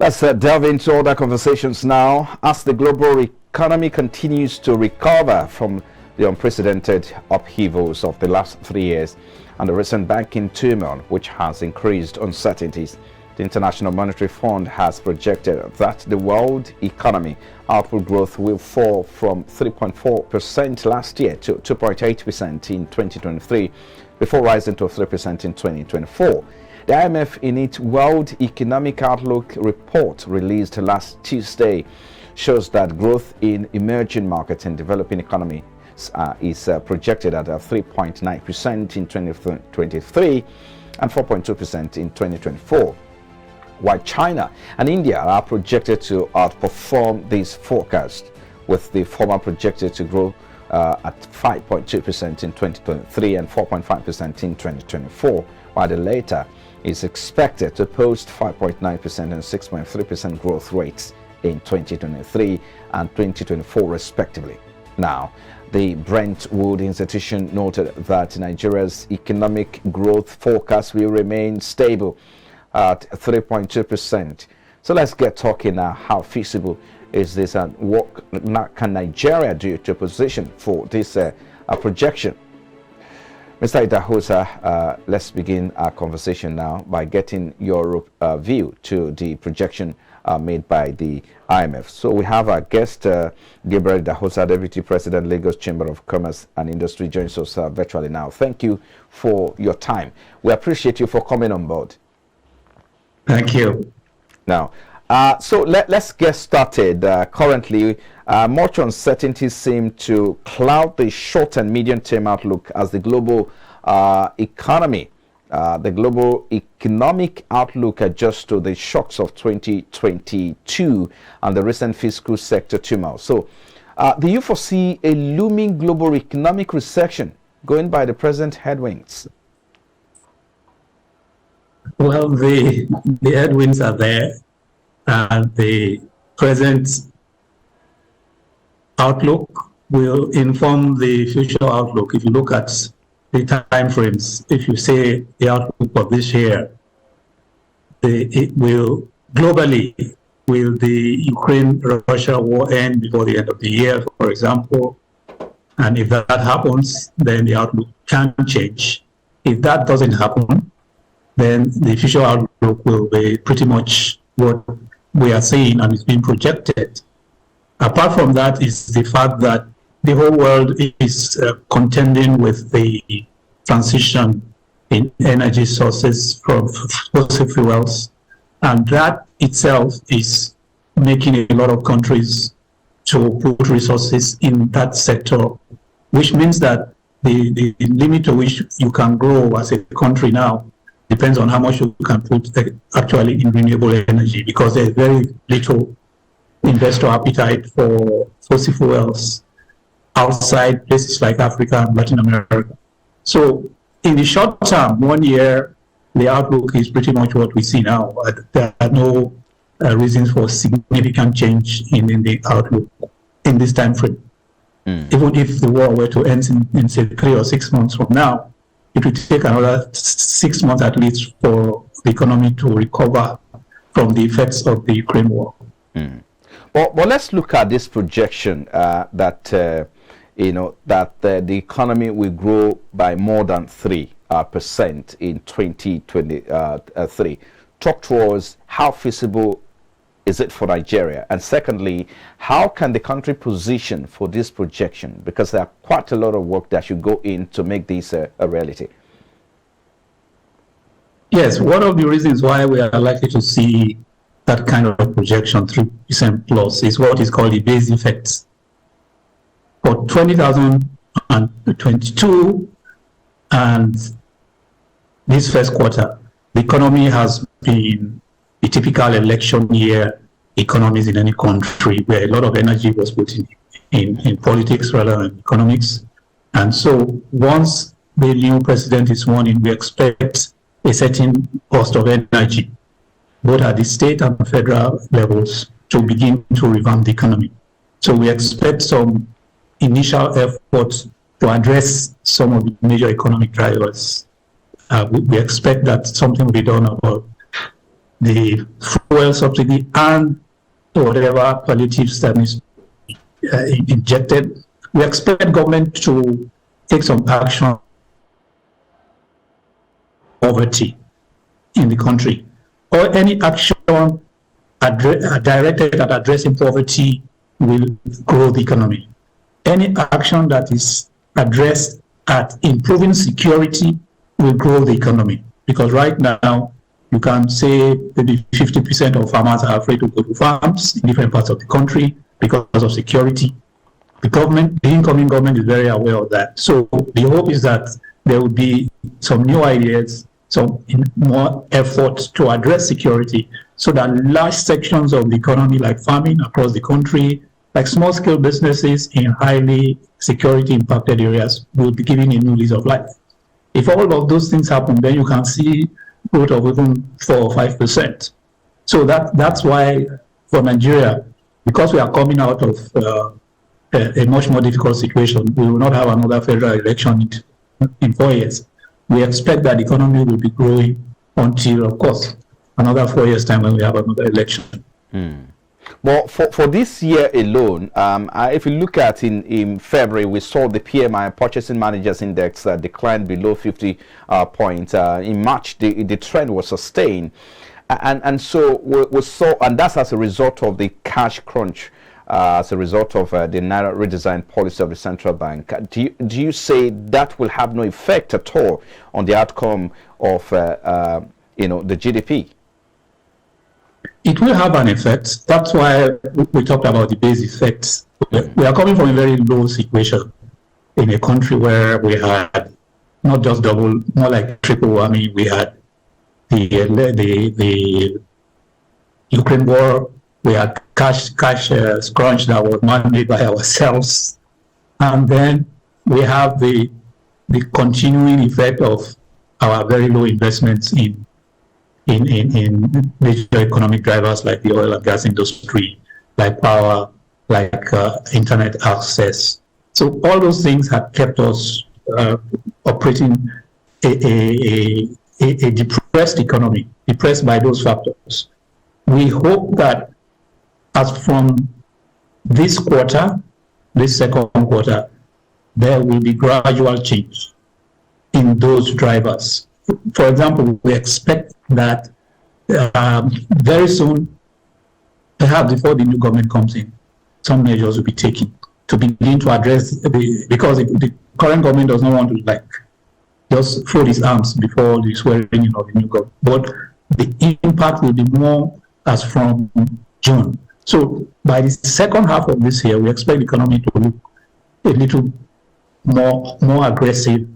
Let's delve into other conversations now as the global economy continues to recover from the unprecedented upheavals of the last 3 years and the recent banking turmoil, which has increased uncertainties. The International Monetary Fund has projected that the world economy output growth will fall from 3.4% last year to 2.8% in 2023, before rising to 3% in 2024. The IMF, in its World Economic Outlook report released last Tuesday, shows that growth in emerging markets and developing economies is projected at 3.9% in 2023 and 4.2% in 2024, while China and India are projected to outperform this forecast, with the former projected to grow at 5.2% in 2023 and 4.5% in 2024, while the latter is expected to post 5.9% and 6.3% growth rates in 2023 and 2024 respectively. Now, the Brentwood institution noted that Nigeria's economic growth forecast will remain stable at 3.2%. So let's get talking now. How feasible is this, and what can Nigeria do to position for this projection? Mr. Idahosa, let's begin our conversation now by getting your view to the projection made by the IMF. So we have our guest, Gabriel Idahosa, Deputy President, Lagos Chamber of Commerce and Industry, joins us virtually now. Thank you for your time. We appreciate you for coming on board. Thank you. Now, so let's get started. Currently, much uncertainty seems to cloud the short and medium-term outlook as the global economic outlook adjusts to the shocks of 2022 and the recent fiscal sector turmoil. So, do you foresee a looming global economic recession going by the present headwinds? Well, the headwinds are there, and the present outlook will inform the future outlook. If you look at the time frames, if you say the outlook for this year, it will globally, will the Ukraine-Russia war end before the end of the year, for example? And if that happens, then the outlook can change. If that doesn't happen, then the future outlook will be pretty much what we are seeing and is being projected. Apart from that is the fact that the whole world is contending with the transition in energy sources from fossil fuels, and that itself is making a lot of countries to put resources in that sector, which means that the limit to which you can grow as a country now depends on how much you can put actually in renewable energy, because there's very little investor appetite for fossil fuels outside places like Africa and Latin America. So in the short term, 1 year, the outlook is pretty much what we see now. There are no reasons for significant change in the outlook in this time frame. Even if the war were to end in say 3 or 6 months from now, it will take another 6 months at least for the economy to recover from the effects of the Ukraine war. Well, let's look at this projection that the economy will grow by more than 3% in 2023. Talk to us, how feasible is it for Nigeria? And secondly, how can the country position for this projection? Because there are quite a lot of work that should go in to make this a reality. Yes, one of the reasons why we are likely to see that kind of projection, 3% plus, is what is called the base effect. For 2022 and this first quarter, the economy has been the typical election year economies in any country, where a lot of energy was put in politics rather than economics. And so once the new president is sworn in, we expect a certain cost of energy, both at the state and federal levels, to begin to revamp the economy. So we expect some initial efforts to address some of the major economic drivers. We expect that something will be done about the fuel subsidy and whatever palliatives that is injected. We expect government to take some action on poverty in the country, or any action directed at addressing poverty will grow the economy. Any action that is addressed at improving security will grow the economy. Because right now, you can say maybe 50% of farmers are afraid to go to farms in different parts of the country because of security. The incoming government is very aware of that. So the hope is that there will be some new ideas, some more efforts to address security so that large sections of the economy, like farming across the country, like small-scale businesses in highly security-impacted areas, will be given a new lease of life. If all of those things happen, then you can see growth of even 4 or 5%. So that's why for Nigeria, because we are coming out of a much more difficult situation, we will not have another federal election in 4 years. We expect that the economy will be growing until, of course, another 4 years' time when we have another election. Well, for this year alone, if you look at in February, we saw the PMI, Purchasing Managers Index, declined below 50 points. In March, the trend was sustained. And so we saw, and that's as a result of the cash crunch, as a result of the Naira redesign policy of the central bank. Do you say that will have no effect at all on the outcome of the GDP? It will have an effect. That's why we talked about the base effects. We are coming from a very low situation in a country where we had not just double, more like triple. I mean, we had the Ukraine war. We had cash crunch that was managed by ourselves, and then we have the continuing effect of our very low investments in major economic drivers like the oil and gas industry, like power, like internet access. So all those things have kept us operating a depressed economy, depressed by those factors. We hope that as from this quarter, this second quarter, there will be gradual change in those drivers. For example, we expect that very soon, perhaps before the new government comes in, some measures will be taken to begin to address because the current government does not want to just fold its arms before the swearing in of the new government. But the impact will be more as from June. So by the second half of this year, we expect the economy to look a little more aggressive,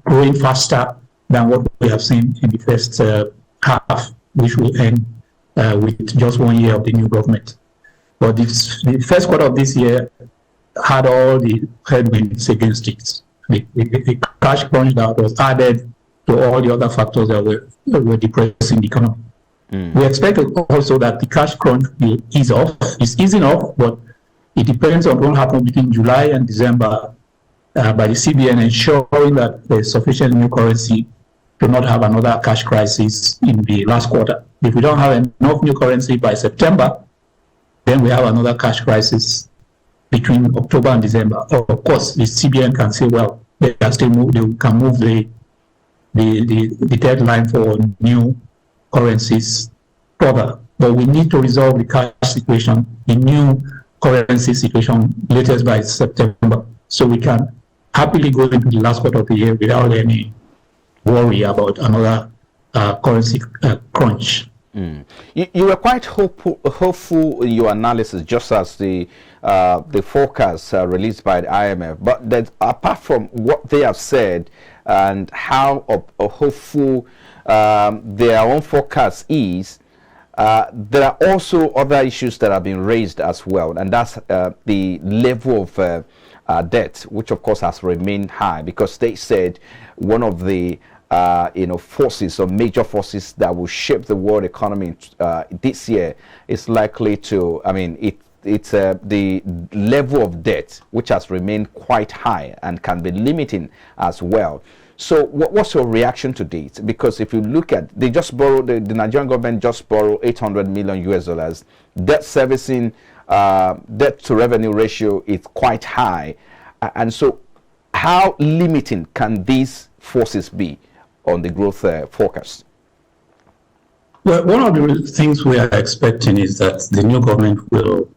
growing faster than what we have seen in the first half, which will end with just 1 year of the new government. But the first quarter of this year had all the headwinds against it. The cash crunch that was added to all the other factors that were depressing the economy. We expect also that the cash crunch will ease off. It's easing off, but it depends on what happens between July and December by the CBN, ensuring that there's sufficient new currency to not have another cash crisis in the last quarter. If we don't have enough new currency by September, then we have another cash crisis between October and December. Of course, the CBN can say, well, they can move the deadline for new currencies further. But we need to resolve the cash situation, the new currency situation, latest by September, so we can happily go into the last quarter of the year without any worry about another currency crunch. You were quite hopeful in your analysis, just as the forecast released by the IMF. But that, apart from what they have said and how hopeful their own forecast is, there are also other issues that have been raised as well, and that's the level of debt, which of course has remained high, because they said one of the forces or major forces that will shape the world economy this year is likely to, it's the level of debt, which has remained quite high and can be limiting as well. So what's your reaction to this? Because if you look at, they just borrowed, the Nigerian government just borrowed 800 million US dollars. Debt servicing, debt to revenue ratio is quite high. And so how limiting can these forces be on the growth forecast? Well, one of the things we are expecting is that the new government will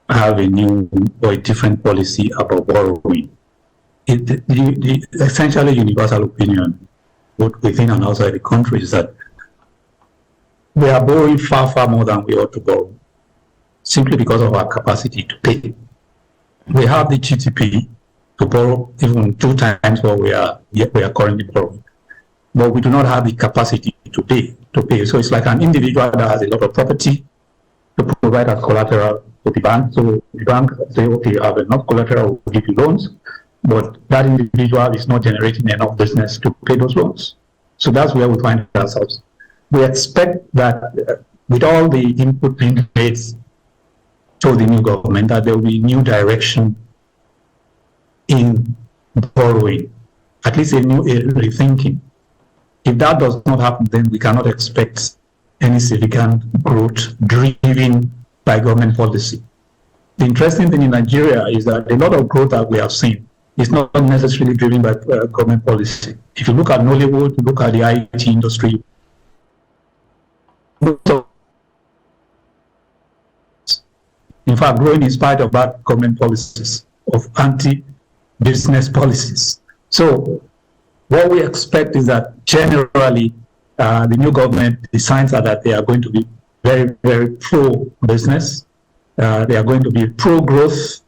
have a new or a different policy about borrowing. The essentially universal opinion, both within and outside the country, is that we are borrowing far, far more than we ought to borrow, simply because of our capacity to pay. We have the GDP to borrow even 2 times what we are currently borrowing, but we do not have the capacity to pay. So it's like an individual that has a lot of property to provide as collateral to the bank. So the bank say, okay, you have enough collateral, we'll give you loans, but that individual is not generating enough business to pay those loans. So that's where we find ourselves. We expect that with all the input being made to the new government, that there will be new direction in borrowing, at least a new rethinking. If that does not happen, then we cannot expect any significant growth driven by government policy. The interesting thing in Nigeria is that a lot of growth that we have seen is not necessarily driven by government policy. If you look at Nollywood, you look at the IT industry, in fact, growing in spite of bad government policies, of anti-business policies. So what we expect is that generally the new government, the signs are that they are going to be very, very pro-business. They are going to be pro-growth.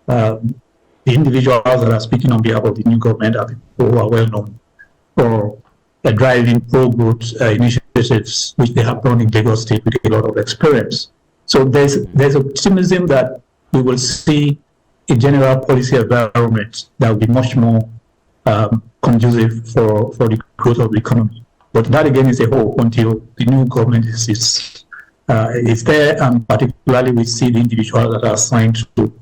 The individuals that are speaking on behalf of the new government are people who are well known for driving pro-growth initiatives, which they have done in Lagos State with a lot of experience. So there's optimism that we will see a general policy environment that will be much more conducive for the growth of the economy. But that again is a hope until the new government is there, and particularly we see the individuals that are assigned to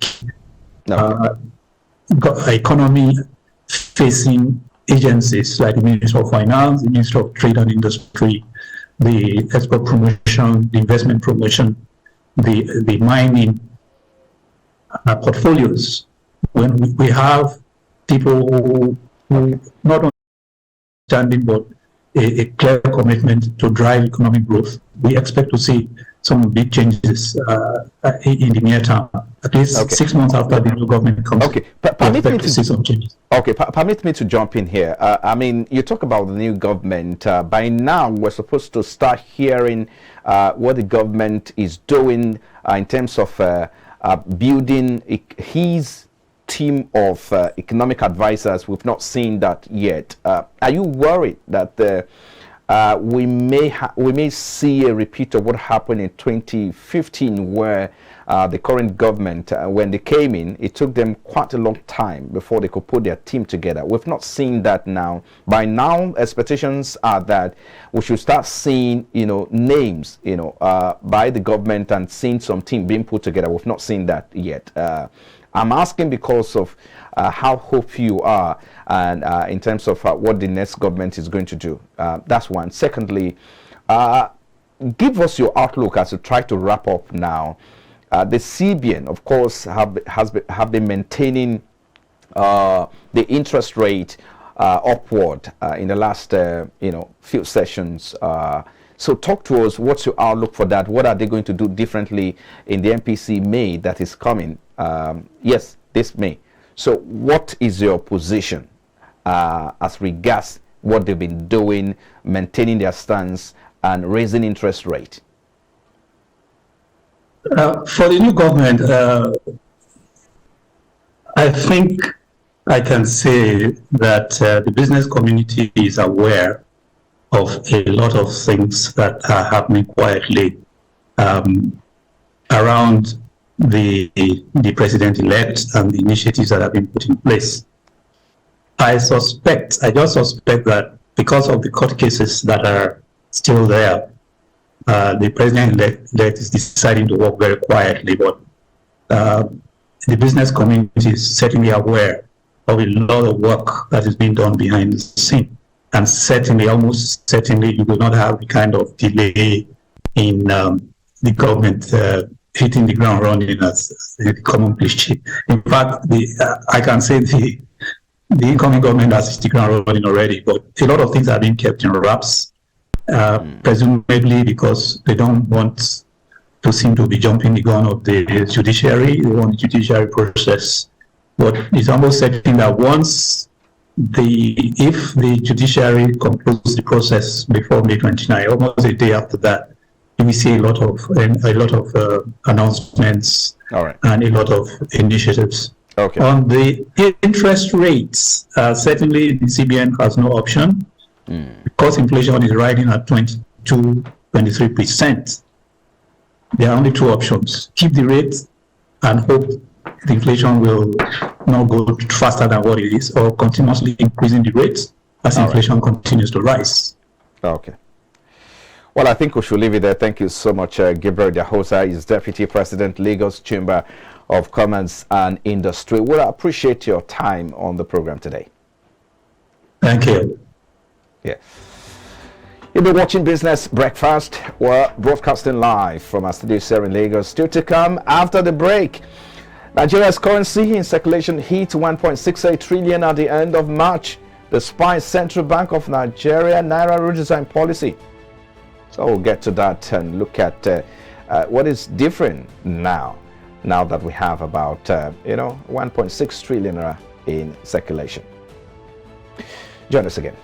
economy facing agencies like the Ministry of Finance, the Ministry of Trade and Industry, the export promotion, the investment promotion, the mining portfolios. When we have people who not only standing but a clear commitment to drive economic growth, we expect to see some big changes in the near term. At least 6 months after the new government comes, we expect to see some changes. Okay, permit me to jump in here. I mean, you talk about the new government. By now, we're supposed to start hearing what the government is doing in terms of building his team of economic advisors. We've not seen that yet. Are you worried that we may see a repeat of what happened in 2015, where the current government, when they came in, it took them quite a long time before they could put their team together? We've not seen that now. By now, expectations are that we should start seeing, names, by the government and seeing some team being put together. We've not seen that yet. I'm asking because of how hopeful you are, and in terms of what the next government is going to do. That's one. Secondly, give us your outlook as you try to wrap up now. The CBN, of course, have been maintaining the interest rate upward in the last few sessions. So talk to us. What's your outlook for that? What are they going to do differently in the MPC May that is coming? Yes, this May. So what is your position as regards what they've been doing, maintaining their stance and raising interest rate? For the new government, I think I can say that the business community is aware of a lot of things that are happening quietly around the president-elect and the initiatives that have been put in place. I just suspect that because of the court cases that are still there, the president-elect is deciding to work very quietly, but the business community is certainly aware of a lot of work that is being done behind the scene. And certainly, almost certainly, you will not have the kind of delay in the government hitting the ground running as the common cliche. In fact, I can say the incoming government has hit the ground running already, but a lot of things are being kept in wraps, presumably because they don't want to seem to be jumping the gun of the judiciary. They want the judiciary process. But it's almost certain that if the judiciary concludes the process before May 29, almost a day after that, you will see a lot of announcements and a lot of initiatives. Okay. On the interest rates, certainly the CBN has no option because inflation is riding at 23%. There are only two options: keep the rate and hope the inflation will not go faster than what it is, or continuously increasing the rates as inflation continues to rise. Okay. Well, I think we should leave it there. Thank you so much, Gabriel Dahosa. He's Deputy President, Lagos Chamber of Commerce and Industry. We appreciate your time on the program today. Thank you. Yeah. You'll be watching Business Breakfast. We're broadcasting live from our studios here in Lagos. Still to come after the break. Nigeria's currency in circulation hit 1.68 trillion at the end of March, despite Central Bank of Nigeria Naira redesign policy. So we'll get to that and look at what is different now that we have about 1.6 trillion in circulation. Join us again.